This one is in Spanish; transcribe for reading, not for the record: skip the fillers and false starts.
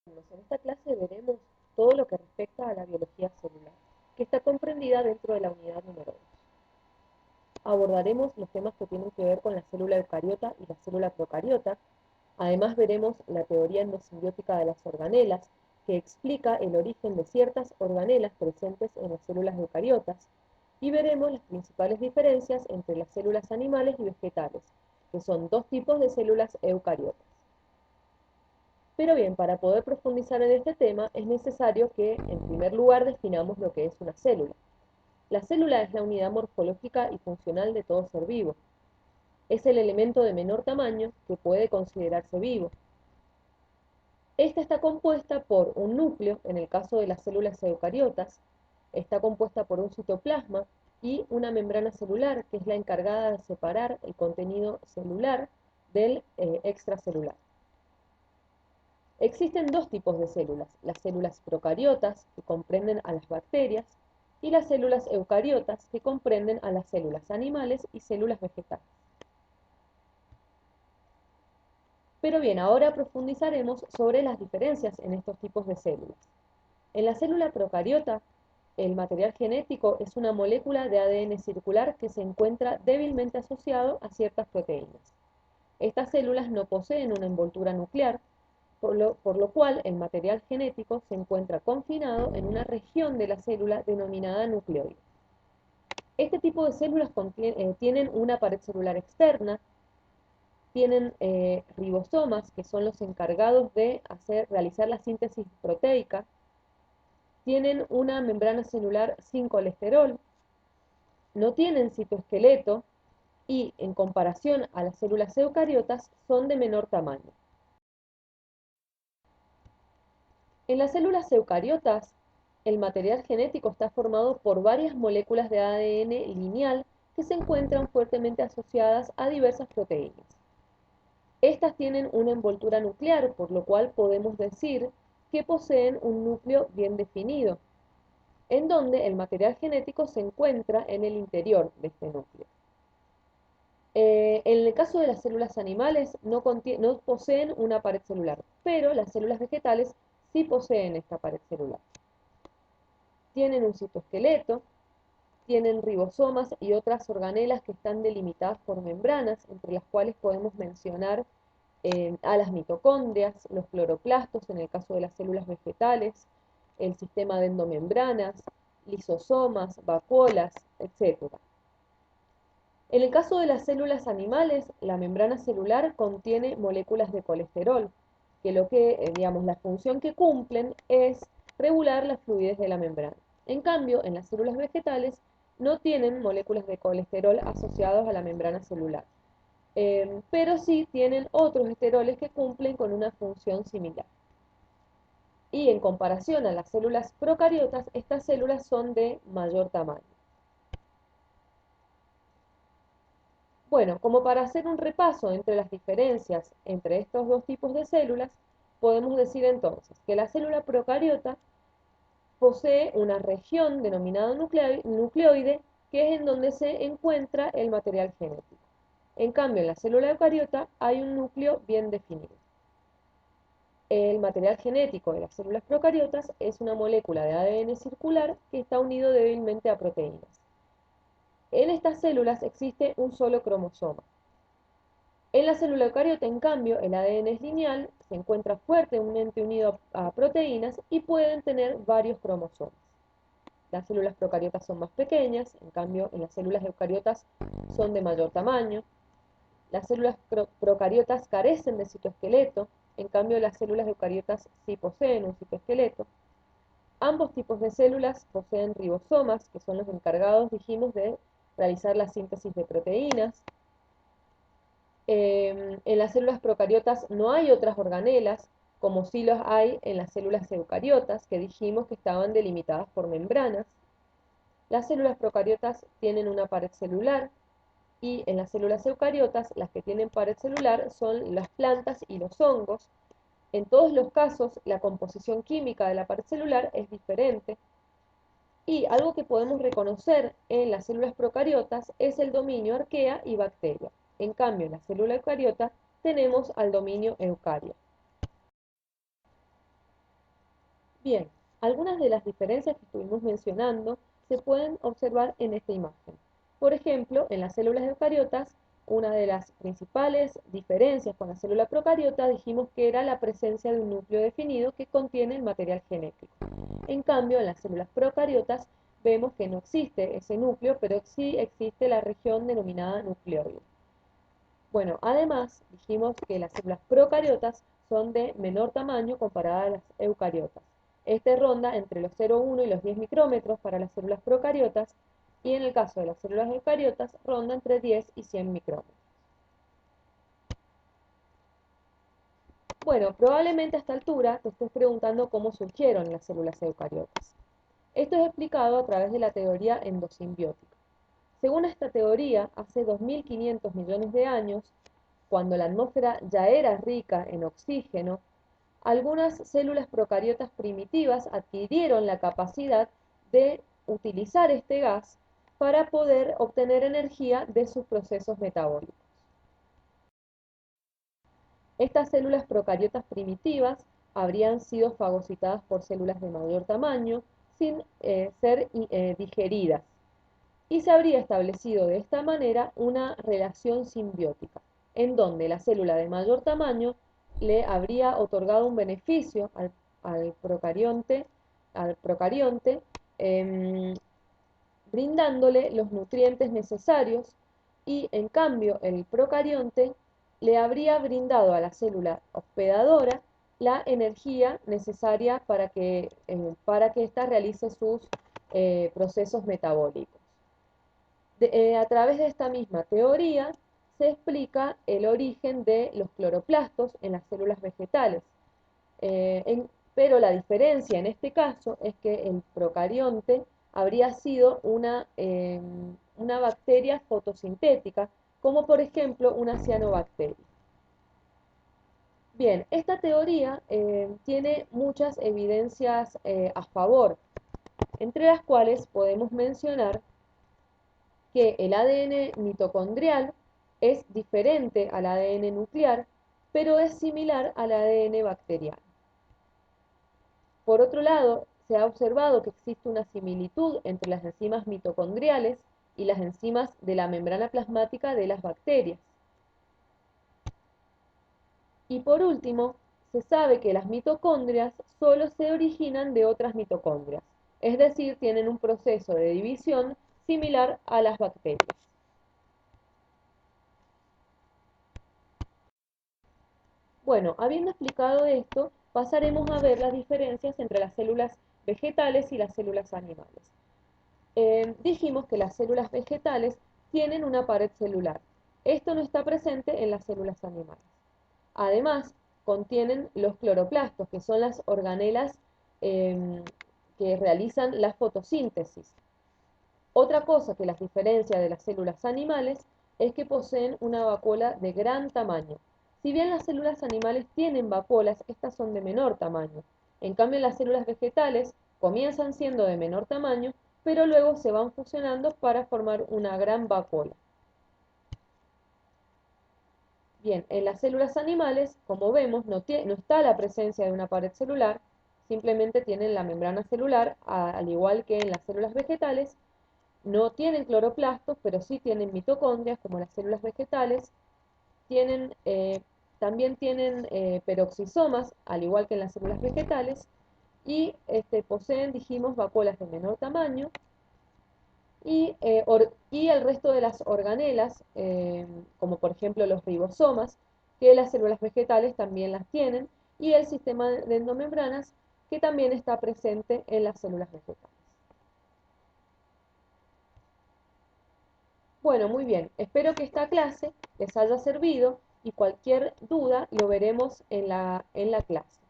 En esta clase veremos todo lo que respecta a la biología celular, que está comprendida dentro de la unidad número 2. Abordaremos los temas que tienen que ver con la célula eucariota y la célula procariota. Además veremos la teoría endosimbiótica de las organelas, que explica el origen de ciertas organelas presentes en las células eucariotas. Y veremos las principales diferencias entre las células animales y vegetales, que son dos tipos de células eucariotas. Pero bien, para poder profundizar en este tema es necesario que, en primer lugar, definamos lo que es una célula. La célula es la unidad morfológica y funcional de todo ser vivo. Es el elemento de menor tamaño que puede considerarse vivo. Esta está compuesta por un núcleo, en el caso de las células eucariotas, está compuesta por un citoplasma y una membrana celular, que es la encargada de separar el contenido celular del extracelular. Existen dos tipos de células, las células procariotas, que comprenden a las bacterias, y las células eucariotas, que comprenden a las células animales y células vegetales. Pero bien, ahora profundizaremos sobre las diferencias en estos tipos de células. En la célula procariota, el material genético es una molécula de ADN circular que se encuentra débilmente asociado a ciertas proteínas. Estas células no poseen una envoltura nuclear, por lo cual el material genético se encuentra confinado en una región de la célula denominada nucleoide. Este tipo de células tienen una pared celular externa, tienen ribosomas, que son los encargados de realizar la síntesis proteica, tienen una membrana celular sin colesterol, no tienen citoesqueleto y, en comparación a las células eucariotas, son de menor tamaño. En las células eucariotas, el material genético está formado por varias moléculas de ADN lineal que se encuentran fuertemente asociadas a diversas proteínas. Estas tienen una envoltura nuclear, por lo cual podemos decir que poseen un núcleo bien definido, en donde el material genético se encuentra en el interior de este núcleo. En el caso de las células animales no poseen una pared celular, pero las células vegetales sí poseen esta pared celular. Tienen un citoesqueleto, tienen ribosomas y otras organelas que están delimitadas por membranas, entre las cuales podemos mencionar a las mitocondrias, los cloroplastos en el caso de las células vegetales, el sistema de endomembranas, lisosomas, vacuolas, etc. En el caso de las células animales, la membrana celular contiene moléculas de colesterol, que la función que cumplen es regular la fluidez de la membrana. En cambio, en las células vegetales no tienen moléculas de colesterol asociadas a la membrana celular, pero sí tienen otros esteroles que cumplen con una función similar. Y en comparación a las células procariotas, estas células son de mayor tamaño. Bueno, como para hacer un repaso entre las diferencias entre estos dos tipos de células, podemos decir entonces que la célula procariota posee una región denominada nucleoide, que es en donde se encuentra el material genético. En cambio, en la célula eucariota hay un núcleo bien definido. El material genético de las células procariotas es una molécula de ADN circular que está unido débilmente a proteínas. En estas células existe un solo cromosoma. En la célula eucariota, en cambio, el ADN es lineal, se encuentra fuertemente unido a proteínas y pueden tener varios cromosomas. Las células procariotas son más pequeñas, en cambio, en las células eucariotas son de mayor tamaño. Las células procariotas carecen de citoesqueleto, en cambio las células eucariotas sí poseen un citoesqueleto. Ambos tipos de células poseen ribosomas, que son los encargados, dijimos, de realizar la síntesis de proteínas. En las células procariotas no hay otras organelas, como sí los hay en las células eucariotas, que dijimos que estaban delimitadas por membranas. Las células procariotas tienen una pared celular, y en las células eucariotas las que tienen pared celular son las plantas y los hongos. En todos los casos, la composición química de la pared celular es diferente, y algo que podemos reconocer en las células procariotas es el dominio arquea y bacteria. En cambio, en la célula eucariota tenemos al dominio eucaria. Bien, algunas de las diferencias que estuvimos mencionando se pueden observar en esta imagen. Por ejemplo, en las células eucariotas, una de las principales diferencias con la célula procariota dijimos que era la presencia de un núcleo definido que contiene el material genético. En cambio, en las células procariotas vemos que no existe ese núcleo, pero sí existe la región denominada nucleoide. Bueno, además dijimos que las células procariotas son de menor tamaño comparada a las eucariotas. Este ronda entre los 0,1 y los 10 micrómetros para las células procariotas y en el caso de las células eucariotas ronda entre 10 y 100 micrómetros. Bueno, probablemente a esta altura te estés preguntando cómo surgieron las células eucariotas. Esto es explicado a través de la teoría endosimbiótica. Según esta teoría, hace 2.500 millones de años, cuando la atmósfera ya era rica en oxígeno, algunas células procariotas primitivas adquirieron la capacidad de utilizar este gas para poder obtener energía de sus procesos metabólicos. Estas células procariotas primitivas habrían sido fagocitadas por células de mayor tamaño sin ser digeridas y se habría establecido de esta manera una relación simbiótica, en donde la célula de mayor tamaño le habría otorgado un beneficio al procarionte, eh, brindándole los nutrientes necesarios y en cambio el procarionte le habría brindado a la célula hospedadora la energía necesaria para que ésta realice sus procesos metabólicos. A través de esta misma teoría se explica el origen de los cloroplastos en las células vegetales. Pero la diferencia en este caso es que el procarionte habría sido una bacteria fotosintética, como por ejemplo una cianobacteria. Bien, esta teoría tiene muchas evidencias a favor, entre las cuales podemos mencionar que el ADN mitocondrial es diferente al ADN nuclear, pero es similar al ADN bacteriano. Por otro lado, se ha observado que existe una similitud entre las enzimas mitocondriales y las enzimas de la membrana plasmática de las bacterias. Y por último, se sabe que las mitocondrias solo se originan de otras mitocondrias, es decir, tienen un proceso de división similar a las bacterias. Bueno, habiendo explicado esto, pasaremos a ver las diferencias entre las células vegetales y las células animales. Dijimos que las células vegetales tienen una pared celular. Esto no está presente en las células animales. Además, contienen los cloroplastos, que son las organelas que realizan la fotosíntesis. Otra cosa que las diferencia de las células animales es que poseen una vacuola de gran tamaño. Si bien las células animales tienen vacuolas, estas son de menor tamaño. En cambio, las células vegetales comienzan siendo de menor tamaño, pero luego se van fusionando para formar una gran vacuola. Bien, en las células animales, como vemos, no está la presencia de una pared celular, simplemente tienen la membrana celular, al igual que en las células vegetales. No tienen cloroplastos, pero sí tienen mitocondrias, como las células vegetales. También tienen peroxisomas, al igual que en las células vegetales. Y poseen, dijimos, vacuolas de menor tamaño. Y el resto de las organelas, como por ejemplo los ribosomas, que las células vegetales también las tienen. Y el sistema de endomembranas, que también está presente en las células vegetales. Bueno, muy bien. Espero que esta clase les haya servido y cualquier duda lo veremos en la clase.